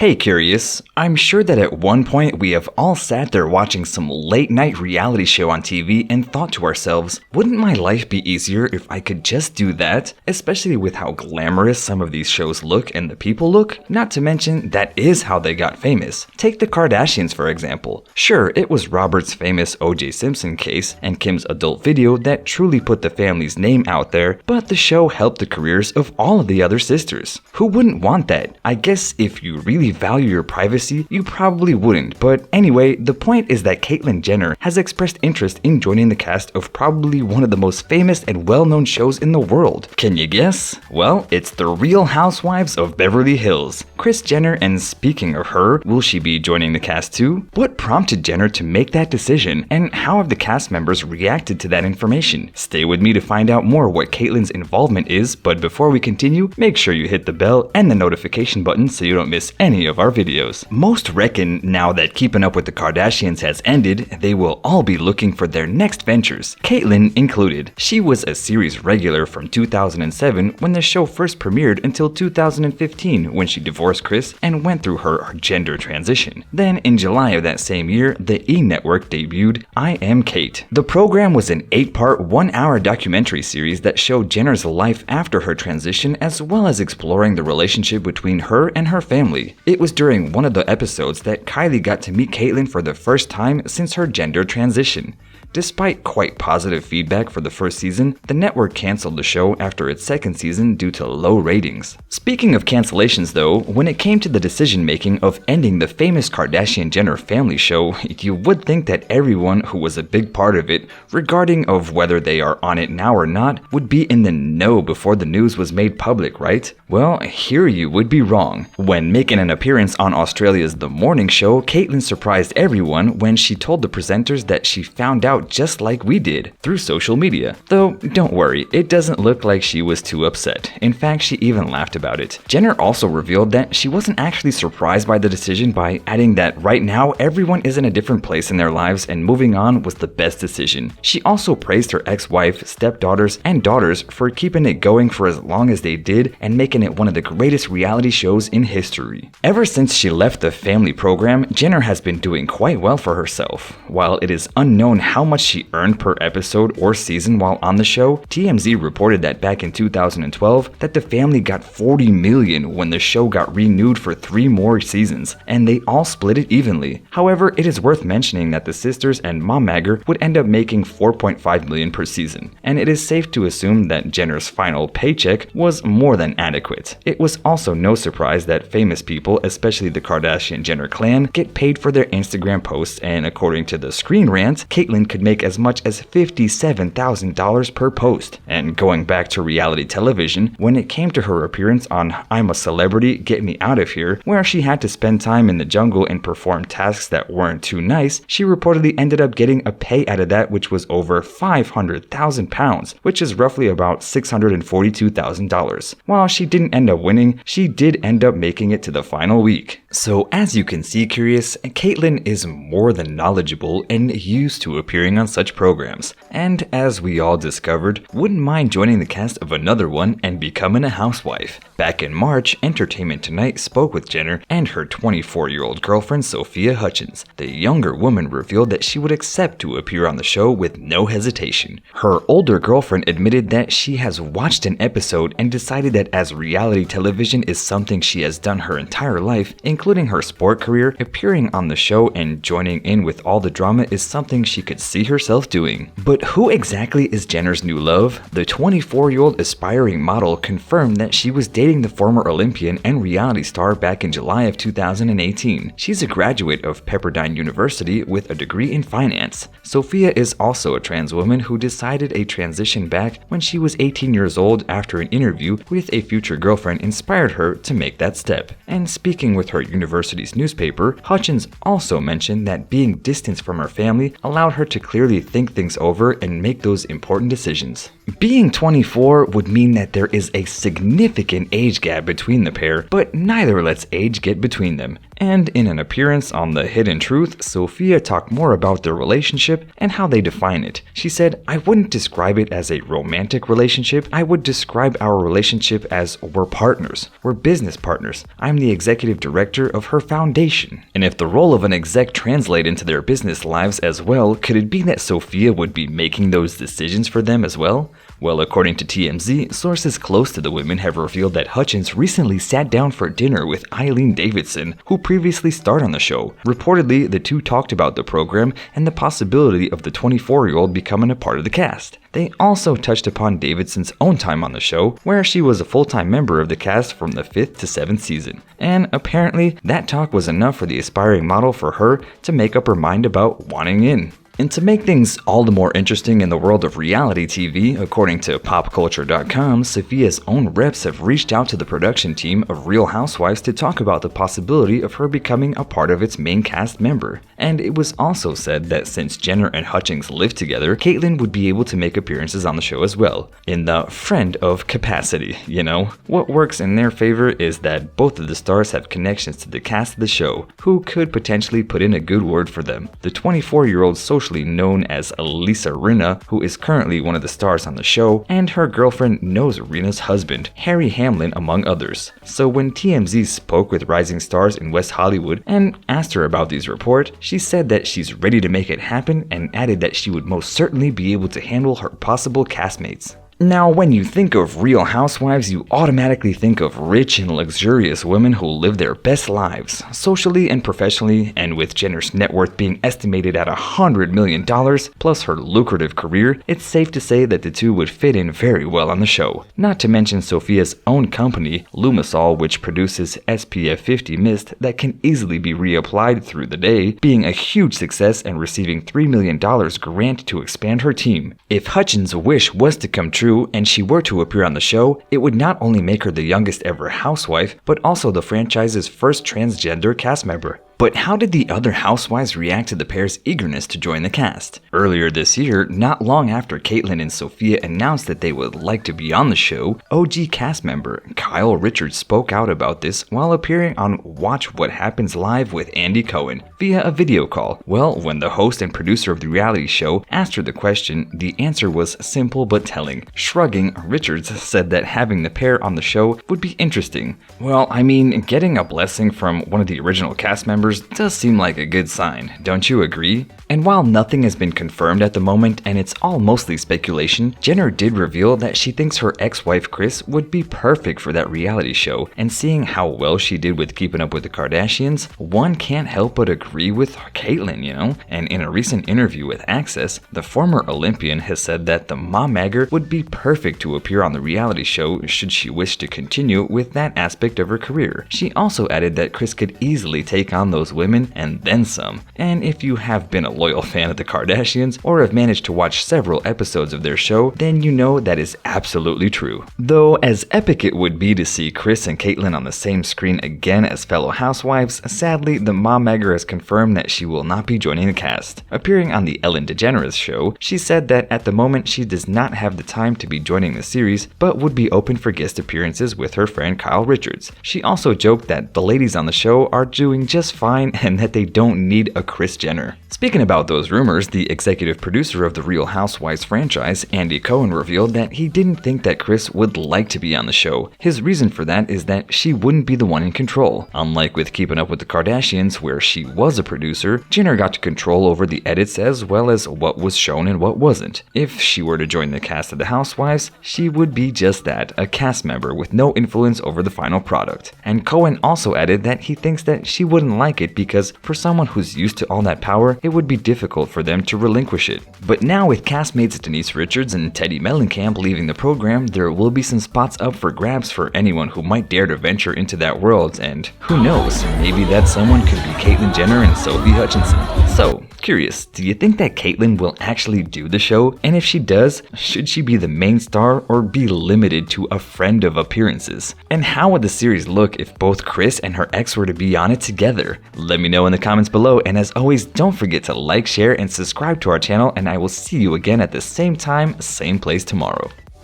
Hey Curious, I'm sure that at one point we have all sat there watching some late night reality show on TV and thought to ourselves, wouldn't my life be easier if I could just do that? Especially with how glamorous some of these shows look and the people look, not to mention that is how they got famous. Take the Kardashians for example. Sure, it was Robert's famous O.J. Simpson case and Kim's adult video that truly put the family's name out there, but the show helped the careers of all of the other sisters. Who wouldn't want that? I guess if you really value your privacy, you probably wouldn't, but anyway, the point is that Caitlyn Jenner has expressed interest in joining the cast of probably one of the most famous and well-known shows in the world. Can you guess? Well, it's the Real Housewives of Beverly Hills. Kris Jenner, and speaking of her, will she be joining the cast too? What prompted Jenner to make that decision, and how have the cast members reacted to that information? Stay with me to find out more what Caitlyn's involvement is, but before we continue, make sure you hit the bell and the notification button so you don't miss any of our videos. Most reckon now that Keeping Up with the Kardashians has ended, they will all be looking for their next ventures, Caitlyn included. She was a series regular from 2007 when the show first premiered until 2015 when she divorced Kris and went through her gender transition. Then in July of that same year, the E! Network debuted I Am Kate. The program was an 8-part, 1-hour documentary series that showed Jenner's life after her transition as well as exploring the relationship between her and her family. It was during one of the episodes that Kylie got to meet Caitlyn for the first time since her gender transition. Despite quite positive feedback for the first season, the network canceled the show after its second season due to low ratings. Speaking of cancellations though, when it came to the decision making of ending the famous Kardashian-Jenner family show, you would think that everyone who was a big part of it, regarding of whether they are on it now or not, would be in the know before the news was made public, right? Well, here you would be wrong. When making an appearance on Australia's The Morning Show, Caitlyn surprised everyone when she told the presenters that she found out just like we did, through social media. Though, don't worry, it doesn't look like she was too upset. In fact, she even laughed about it. Jenner also revealed that she wasn't actually surprised by the decision by adding that right now everyone is in a different place in their lives and moving on was the best decision. She also praised her ex-wife, stepdaughters, and daughters for keeping it going for as long as they did and making it one of the greatest reality shows in history. Ever since she left the family program, Jenner has been doing quite well for herself. While it is unknown how much she earned per episode or season while on the show, TMZ reported that back in 2012 that the family got $40 million when the show got renewed for 3 more seasons, and they all split it evenly. However, it is worth mentioning that the sisters and Mom Magger would end up making $4.5 million per season, and it is safe to assume that Jenner's final paycheck was more than adequate. It was also no surprise that famous people, especially the Kardashian-Jenner clan, get paid for their Instagram posts, and according to the Screen Rant, Caitlyn could make as much as $57,000 per post. And going back to reality television, when it came to her appearance on I'm a Celebrity, Get Me Out of Here, where she had to spend time in the jungle and perform tasks that weren't too nice, she reportedly ended up getting a pay out of that which was over £500,000, which is roughly about $642,000. While she didn't end up winning, she did end up making it to the final week. So as you can see, Curious, Caitlyn is more than knowledgeable and used to appearing on such programs, and as we all discovered, wouldn't mind joining the cast of another one and becoming a housewife. Back in March, Entertainment Tonight spoke with Jenner and her 24-year-old girlfriend Sophia Hutchins. The younger woman revealed that she would accept to appear on the show with no hesitation. Her older girlfriend admitted that she has watched an episode and decided that as reality television is something she has done her entire life, including her sport career, appearing on the show and joining in with all the drama is something she could see herself doing. But who exactly is Jenner's new love? The 24-year-old aspiring model confirmed that she was dating the former Olympian and reality star back in July of 2018. She's a graduate of Pepperdine University with a degree in finance. Sophia is also a trans woman who decided a transition back when she was 18 years old after an interview with a future girlfriend inspired her to make that step. And speaking with her university's newspaper, Hutchins also mentioned that being distanced from her family allowed her to clearly think things over and make those important decisions. Being 24 would mean that there is a significant age gap between the pair, but neither lets age get between them. And in an appearance on The Hidden Truth, Sophia talked more about their relationship and how they define it. She said, "I wouldn't describe it as a romantic relationship. I would describe our relationship as we're partners. We're business partners. I'm the executive director of her foundation." And if the role of an exec translate into their business lives as well, could it be that Sophia would be making those decisions for them as well? Well, according to TMZ, sources close to the women have revealed that Hutchins recently sat down for dinner with Eileen Davidson, who previously starred on the show. Reportedly, the two talked about the program and the possibility of the 24-year-old becoming a part of the cast. They also touched upon Davidson's own time on the show, where she was a full-time member of the cast from the 5th to 7th season. And apparently, that talk was enough for the aspiring model for her to make up her mind about wanting in. And to make things all the more interesting in the world of reality TV, according to PopCulture.com, Sophia's own reps have reached out to the production team of Real Housewives to talk about the possibility of her becoming a part of its main cast member. And it was also said that since Jenner and Hutchins live together, Caitlyn would be able to make appearances on the show as well, in the friend of capacity, you know? What works in their favor is that both of the stars have connections to the cast of the show, who could potentially put in a good word for them. The 24-year-old socially known as Lisa Rinna, who is currently one of the stars on the show, and her girlfriend knows Rinna's husband, Harry Hamlin, among others. So when TMZ spoke with rising stars in West Hollywood and asked her about these reports, she said that she's ready to make it happen and added that she would most certainly be able to handle her possible castmates. Now, when you think of Real Housewives, you automatically think of rich and luxurious women who live their best lives, socially and professionally, and with Jenner's net worth being estimated at $100 million, plus her lucrative career, it's safe to say that the two would fit in very well on the show. Not to mention Sophia's own company, Lumisol, which produces SPF 50 mist that can easily be reapplied through the day, being a huge success and receiving $3 million grant to expand her team. If Hutchins' wish was to come true, and she were to appear on the show, it would not only make her the youngest ever housewife, but also the franchise's first transgender cast member. But how did the other housewives react to the pair's eagerness to join the cast? Earlier this year, not long after Caitlyn and Sophia announced that they would like to be on the show, OG cast member Kyle Richards spoke out about this while appearing on Watch What Happens Live with Andy Cohen via a video call. Well, when the host and producer of the reality show asked her the question, the answer was simple but telling. Shrugging, Richards said that having the pair on the show would be interesting. Well, I mean, getting a blessing from one of the original cast members does seem like a good sign, don't you agree? And while nothing has been confirmed at the moment and it's all mostly speculation, Jenner did reveal that she thinks her ex-wife Kris would be perfect for that reality show, and seeing how well she did with Keeping Up with the Kardashians, one can't help but agree with Caitlyn, you know? And in a recent interview with Access, the former Olympian has said that the mommagger would be perfect to appear on the reality show should she wish to continue with that aspect of her career. She also added that Kris could easily take on those women and then some. And if you have been a loyal fan of the Kardashians or have managed to watch several episodes of their show, then you know that is absolutely true. Though as epic it would be to see Kris and Caitlyn on the same screen again as fellow housewives, sadly the mommagger has confirmed that she will not be joining the cast. Appearing on the Ellen DeGeneres show, she said that at the moment she does not have the time to be joining the series, but would be open for guest appearances with her friend Kyle Richards. She also joked that the ladies on the show are doing just fine and that they don't need a Kris Jenner. Speaking about those rumors, the executive producer of the Real Housewives franchise, Andy Cohen, revealed that he didn't think that Kris would like to be on the show. His reason for that is that she wouldn't be the one in control. Unlike with Keeping Up with the Kardashians, where she was a producer, Jenner got to control over the edits as well as what was shown and what wasn't. If she were to join the cast of the Housewives, she would be just that, a cast member with no influence over the final product. And Cohen also added that he thinks that she wouldn't like it because for someone who's used to all that power, it would be difficult for them to relinquish it. But now with castmates Denise Richards and Teddy Mellencamp leaving the program, there will be some spots up for grabs for anyone who might dare to venture into that world, and who knows, maybe that someone could be Caitlyn Jenner and Sophia Hutchins. So, curious, do you think that Caitlyn will actually do the show? And if she does, should she be the main star or be limited to a friend of appearances? And how would the series look if both Kris and her ex were to be on it together? Let me know in the comments below, and as always, don't forget to like, share, and subscribe to our channel, and I will see you again at the same time, same place tomorrow.